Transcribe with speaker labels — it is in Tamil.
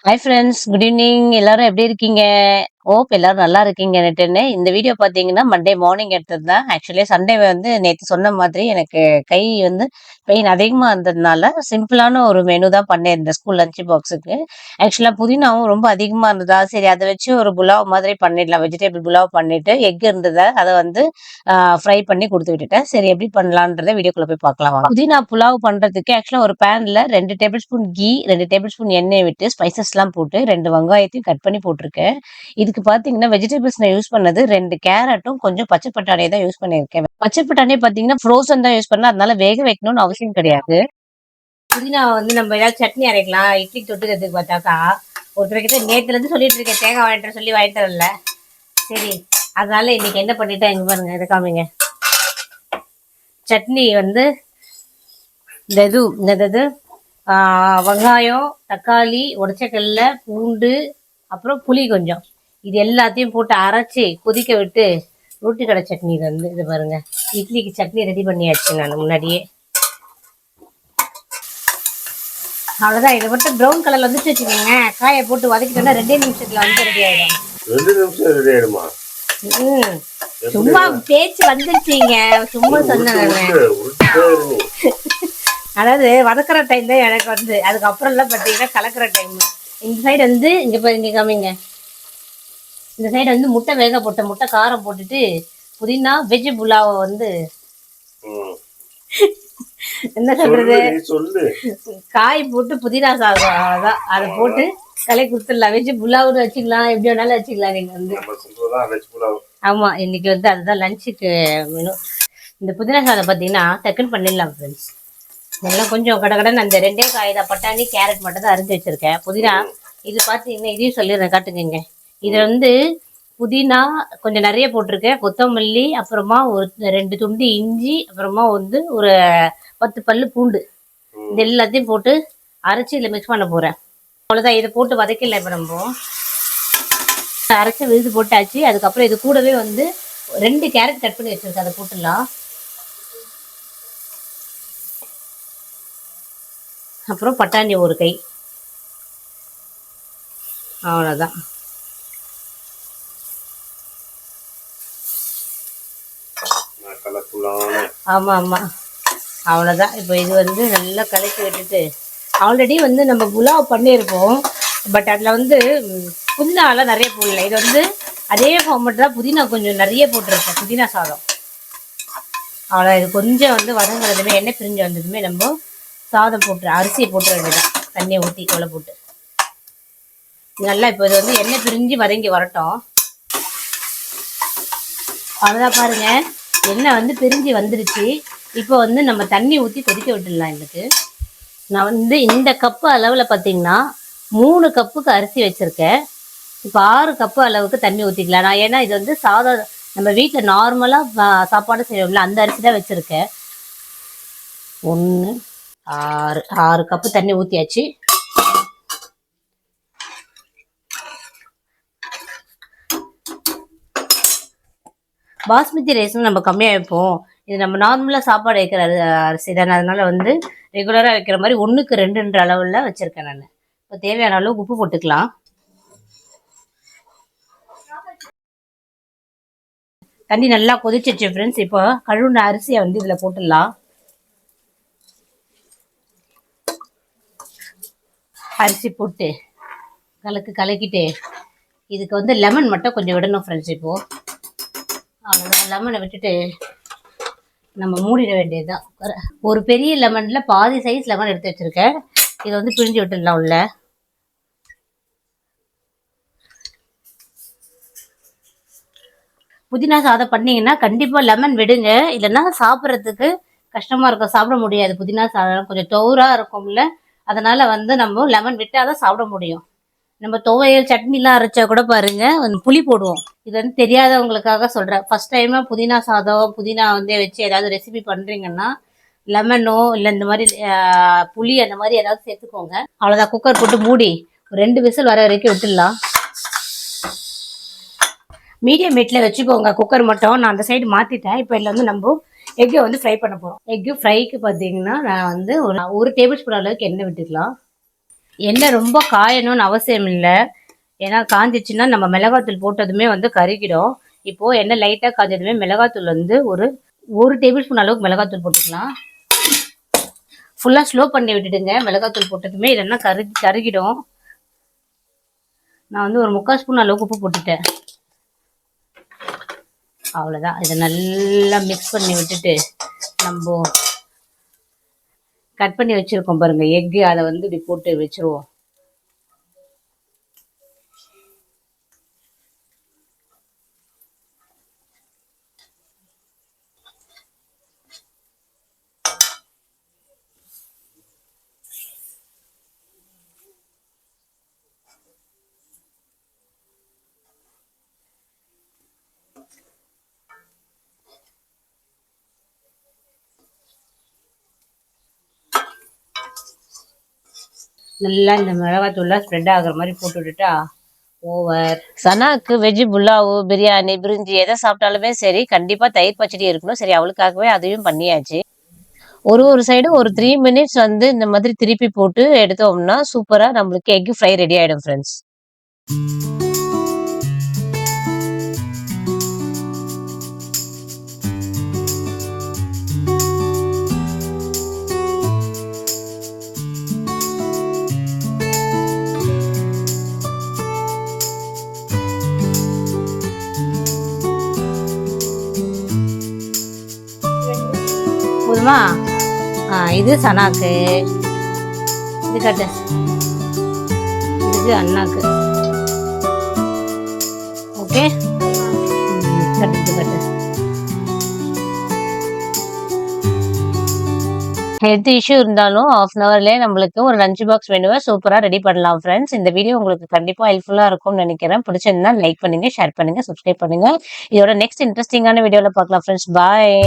Speaker 1: Hi friends, good evening. எல்லாரும் எப்படி இருக்கீங்க? ஹோப் எல்லாரும் நல்லா இருக்கீங்கன்னுட்டுன்னு. இந்த வீடியோ பார்த்தீங்கன்னா, மண்டே மார்னிங் எடுத்தது தான். ஆக்சுவலி சண்டே வந்து நேத்து சொன்ன மாதிரி எனக்கு கை வந்து பெயின் அதிகமா இருந்ததுனால, சிம்பிளான ஒரு மெனு தான் பண்ணியிருந்தேன் ஸ்கூல் லஞ்ச் பாக்ஸுக்கு. ஆக்சுவலா புதினாவும் ரொம்ப அதிகமா இருந்ததா, சரி அத வச்சு ஒரு புலாவ் மாதிரி பண்ணிடலாம். வெஜிடபிள் புலாவ் பண்ணிட்டு, எக் இருந்ததா, அத வந்து ஃப்ரை பண்ணி குடுத்து விட்டுட்டேன். சரி எப்படி பண்ணலான்றத வீடியோக்குள்ள போய் பார்க்கலாம் வாங்க. புதினா புலாவ் பண்றதுக்கு ஆக்சுவலா ஒரு பேன்ல 2 table spoon ghee, 2 table spoon எண்ணெய் விட்டு ஸ்பைசஸ்லாம் போட்டு 2 வெங்காயத்தையும் கட் பண்ணி போட்டிருக்கேன். இதுக்கு பார்த்தீங்கன்னா, வெஜிடபிள்ஸ் நான் யூஸ் பண்ணது 2 கேரட்டும், கொஞ்சம் பச்சை பட்டாணிய தான் யூஸ் பண்ணியிருக்கேன். பச்சை பட்டாணி பார்த்தீங்கன்னா, ஃப்ரோசன் தான் யூஸ் பண்ணேன். அதனால வேக வைக்கணும்னு அவசியம் கிடையாது. புதினா வந்து நம்ம ஏதாவது சட்னி அரைக்கலாம். இட்லிக்கு தொட்டுக்கிறதுக்கு பார்த்தாக்கா, ஒருத்தர்கிட்ட நேத்துலேருந்து சொல்லிட்டு இருக்கேன் தேங்காய் வாங்கிட்டு வர சொல்லி வாங்கிட்டு வரல. சரி, அதனால இன்னைக்கு என்ன பண்ணிட்டேன் இங்க பாருங்க, இதை காமிங்க. சட்னி வந்து இந்த இது வெங்காயம், தக்காளி, உடைச்சக்கடலை, பூண்டு, அப்புறம் புளி கொஞ்சம், இது எல்லாத்தையும் போட்டு அரைச்சி கொதிக்க விட்டு ரோட்டி கடை சட்னி. இது வந்து இது பாருங்க, இட்லிக்கு சட்னி ரெடி பண்ணியாச்சு நான் முன்னாடியே. அவ்வளோதான். இதை மட்டும் ப்ரௌன் கலர்ல வந்துச்சு வச்சுக்கோங்க, காயை போட்டு வதக்கிட்டோன்னா 2 நிமிஷத்துல வந்து ரெடி ஆயிடும்.
Speaker 2: 2 நிமிஷம் ரெடி ஆயிடுமா?
Speaker 1: சும்மா பேச்சு வந்துருச்சுங்க, சும்மா சொன்னேன். அதாவது வதக்குற டைம் தான் எனக்கு வந்து, அதுக்கப்புறம்லாம் பார்த்தீங்கன்னா கலக்கிற டைம். இந்த சைடு வந்து இங்கே காமிங்க, இந்த சைடு வந்து முட்டை வேக போட்ட முட்டை காரம் போட்டுட்டு புதினா வெஜ் புலாவை வந்து என்ன சொல்றது, காய் போட்டு புதினா சாதம், அதான் அதை போட்டு கலை கொடுத்துடலாம். வெஜ் புலாவுன்னு வச்சுக்கலாம், எப்படி வேணாலும் வச்சுக்கலாம் நீங்க வந்து. ஆமா, இன்னைக்கு வந்து அதுதான் லஞ்சுக்கு மெனு. இந்த புதினா சாதம் பார்த்தீங்கன்னா டக்குன்னு பண்ணிடலாம் ஃப்ரெண்ட்ஸ். இதெல்லாம் கொஞ்சம் கடகடன்னு அந்த 2 காய் தான், பட்டாணி கேரட் மட்டும் தான் அரிஞ்சு வச்சிருக்கேன். புதினா இது பார்த்தீங்கன்னா இதையும் சொல்லிடுறேன், காட்டுங்க. இது வந்து புதினா கொஞ்சம் நிறைய போட்டிருக்கேன், கொத்தமல்லி, அப்புறமா ஒரு 2 துண்டு இஞ்சி, அப்புறமா வந்து ஒரு 10 பல்லு பூண்டு, இது எல்லாத்தையும் போட்டு அரைச்சி இதில் மிக்ஸ் பண்ண போகிறேன். அவ்வளோதான். இதை போட்டு வதக்கல. இப்போ நம்ம அரைச்சி விழுது போட்டாச்சு. அதுக்கப்புறம் இது கூடவே வந்து 2 கேரட் கட் பண்ணி வச்சிருக்கேன், அதை போட்டுடலாம். அப்புறம் பட்டாணி ஒரு கை, அவ்வளோதான். ஆமாம் ஆமாம், அவ்வளோதான். இப்போ இது வந்து நல்லா கலக்கி விட்டுட்டு, ஆல்ரெடி வந்து நம்ம புலாவ் பண்ணியிருப்போம், பட் அதில் வந்து புதினாலாம் நிறைய போடல. இது வந்து அதே ஃபார்மேட் தான், புதினா கொஞ்சம் நிறைய போட்டிருக்கேன், புதினா சாதம். அவ்வளோ. இது கொஞ்சம் வந்து வதங்குறதுமே, எண்ணெய் பிரிஞ்சு வந்ததுமே நம்ம சாதம் போட்டு அரிசியை போட்டு வேண்டியதான், தண்ணியை ஊற்றி கொலை போட்டு நல்லா. இப்போ இது வந்து எண்ணெய் பிரிஞ்சு வதங்கி வரட்டும். அவ்வளோதான். பாருங்க, எண்ணெய் வந்து பிரிஞ்சு வந்துருச்சு. இப்போ வந்து நம்ம தண்ணி ஊற்றி கொதிக்க விட்டுடலாம். இதுக்கு நான் வந்து இந்த கப்பு அளவில் பார்த்தீங்கன்னா 3 கப்புக்கு அரிசி வச்சுருக்கேன். இப்போ 6 கப்பு அளவுக்கு தண்ணி ஊற்றிக்கலாம் நான். ஏன்னா இது வந்து சாதம் நம்ம வீட்டில் நார்மலாக சாப்பாடு செய்வோம்ல, அந்த அரிசி தான் வச்சுருக்கேன். 1 6 கப்பு தண்ணி ஊற்றியாச்சு. பாஸ்மதி ரைஸ்னு நம்ம கம்மியாக வைப்போம், இது நம்ம நார்மலாக சாப்பாடு வைக்கிற அரிசி தானே, அதனால வந்து ரெகுலராக வைக்கிற மாதிரி 1க்கு 2ன்ற அளவில் வச்சுருக்கேன் நான். இப்போ தேவையான அளவு உப்பு போட்டுக்கலாம். தண்ணி நல்லா கொதிச்சிச்சு ஃப்ரெண்ட்ஸ். இப்போ கழுவுன அரிசியை வந்து இதில் போட்டுடலாம். அரிசி போட்டு கலக்கிட்டு இதுக்கு வந்து லெமன் மட்டும் கொஞ்சம் விடணும் ஃப்ரெண்ட்ஸ். இப்போது அவ்வளோதான். லெமனை விட்டுட்டு நம்ம மூடிட வேண்டியதுதான். ஒரு பெரிய லெமனில் பாதி சைஸ் லெமன் எடுத்து வச்சுருக்கேன். இதை வந்து பிழிஞ்சு விட்டுடலாம் உள்ள. புதினா சாதம் பண்ணிங்கன்னா கண்டிப்பாக லெமன் விடுங்க, இல்லைன்னா சாப்பிட்றதுக்கு கஷ்டமாக இருக்கும், சாப்பிட முடியாது. புதினா சாதம் கொஞ்சம் தோராக இருக்கும்ல, அதனால் வந்து நம்ம லெமன் விட்டால் தான் சாப்பிட முடியும். நம்ம துவையல் சட்னிலாம் அரைச்சா கூட பாருங்க புளி போடுவோம். இது வந்து தெரியாதவங்களுக்காக சொல்கிறேன். ஃபஸ்ட் டைமாக புதினா சாதம் புதினா வந்து வச்சு ஏதாவது ரெசிபி பண்ணுறீங்கன்னா லெமனோ இல்லை இந்த மாதிரி புளி அந்த மாதிரி ஏதாவது சேர்த்துக்கோங்க. அவ்வளோதான். குக்கர் போட்டு மூடி 2 விசில் வர வரைக்கும் விட்டுடலாம். மீடியம் ஹீட்டில் வச்சுக்கோங்க குக்கர் மட்டும். நான் அந்த சைடு மாற்றிட்டேன். இப்போ இதில் வந்து நம்ம எக்கை வந்து ஃப்ரை பண்ண போகிறோம். எக்கு ஃப்ரைக்கு பார்த்தீங்கன்னா நான் வந்து ஒரு 1 டேபிள் ஸ்பூன் அளவுக்கு எண்ணெய் விட்டுக்கலாம்.
Speaker 3: எண்ணெய் ரொம்ப காயணும்னு அவசியம் இல்லை. ஏன்னா காஞ்சிச்சுன்னா நம்ம மிளகாத்தூள் போட்டதுமே வந்து கருகிடும். இப்போது எண்ணெய் லைட்டாக காஞ்சதுமே மிளகாத்தூள் வந்து ஒரு டேபிள் ஸ்பூன் அளவுக்கு மிளகாத்தூள் போட்டுக்கலாம். ஃபுல்லாக ஸ்லோ பண்ணி விட்டுடுங்க மிளகாத்தூள் போட்டதுமே, இல்லைன்னா கருகிடும். நான் வந்து ஒரு 3/4 ஸ்பூன் அளவுக்கு உப்பு போட்டுட்டேன். அவ்வளோதான். இதை நல்லா மிக்ஸ் பண்ணி விட்டுட்டு நம்ம கட் பண்ணி வச்சுருக்கோம் பாருங்கள் எக்கு, அதை வந்து இப்படி போட்டு வச்சுருவோம். நல்லா இந்த மிளகாத்தூள்லாம் ஸ்ப்ரெட் ஆகுற மாதிரி போட்டு விட்டுட்டா ஓவர்.
Speaker 1: சனாக்கு வெஜ் புல்லாவு, பிரியாணி, பிரிஞ்சி எதை சாப்பிட்டாலுமே சரி கண்டிப்பா தயிர் பச்சடி இருக்கணும். சரி, அவளுக்காகவே அதையும் பண்ணியாச்சு. ஒரு சைடு ஒரு 3 மினிட்ஸ் வந்து இந்த மாதிரி திருப்பி போட்டு எடுத்தோம்னா சூப்பரா நம்மளுக்கு எக் ஃப்ரை ரெடி ஆயிடும் ஃப்ரெண்ட்ஸ்.
Speaker 3: போதுமா? இது சனாக்கு, இது கட்டு, இது அண்ணாக்கு. ஓகே, கட்டு கட்டு.
Speaker 1: ஹெல்த் இஷ்யூ இருந்தாலும் ஆஃப் அன் ஹவர்லேயே நம்மளுக்கு ஒரு லஞ்ச் பாக்ஸ் மெனுவை சூப்பராக ரெடி பண்ணலாம் ஃப்ரெண்ட்ஸ். இந்த வீடியோ உங்களுக்கு கண்டிப்பாக ஹெல்ப்ஃபுல்லாக இருக்கும்னு நினைக்கிறேன். பிடிச்சிருந்தா லைக் பண்ணுங்க, ஷேர் பண்ணுங்க, சப்ஸ்கிரைப் பண்ணுங்க. இதோட நெக்ஸ்ட் இன்ட்ரெஸ்டிங்கான வீடியோவில் பார்க்கலாம் ஃப்ரெண்ட்ஸ். பாய்.